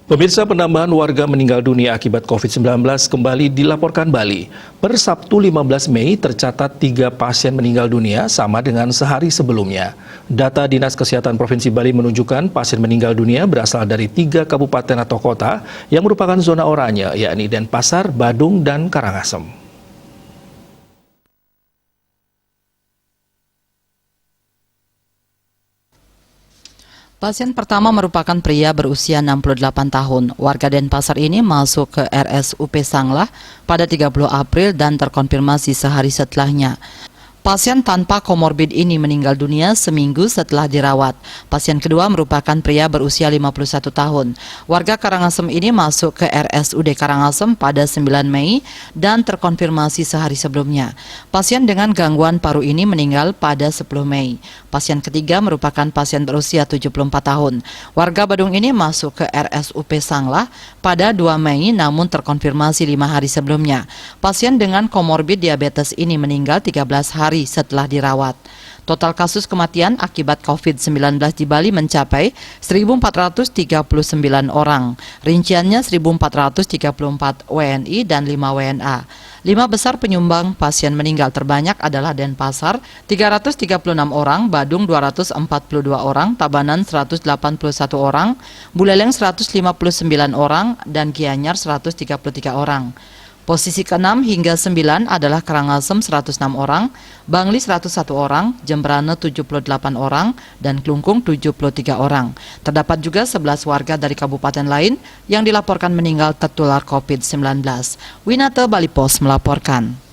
Pemirsa, penambahan warga meninggal dunia akibat COVID-19 kembali dilaporkan Bali. Per Sabtu 15 Mei tercatat 3 pasien meninggal dunia sama dengan sehari sebelumnya. Data Dinas Kesehatan Provinsi Bali menunjukkan pasien meninggal dunia berasal dari 3 kabupaten atau kota yang merupakan zona oranye, yakni Denpasar, Badung, dan Karangasem. Pasien pertama merupakan pria berusia 68 tahun. Warga Denpasar ini masuk ke RSUP Sanglah pada 30 April dan terkonfirmasi sehari setelahnya. Pasien tanpa komorbid ini meninggal dunia seminggu setelah dirawat. Pasien kedua merupakan pria berusia 51 tahun. Warga Karangasem ini masuk ke RSUD Karangasem pada 9 Mei dan terkonfirmasi sehari sebelumnya. Pasien dengan gangguan paru ini meninggal pada 10 Mei. Pasien ketiga merupakan pasien berusia 74 tahun. Warga Badung ini masuk ke RSUP Sanglah pada 2 Mei namun terkonfirmasi 5 hari sebelumnya. Pasien dengan komorbid diabetes ini meninggal 13 hari setelah dirawat. Total kasus kematian akibat COVID-19 di Bali mencapai 1.439 orang. Rinciannya 1.434 WNI dan 5 WNA. 5 besar penyumbang pasien meninggal terbanyak adalah Denpasar 336 orang, Badung 242 orang, Tabanan 181 orang, Buleleng 159 orang, dan Gianyar 133 orang. Posisi ke-6 hingga 9 adalah Karangasem 106 orang, Bangli 101 orang, Jembrane 78 orang, dan Klungkung 73 orang. Terdapat juga 11 warga dari kabupaten lain yang dilaporkan meninggal tertular COVID-19. Winata Bali Pos melaporkan.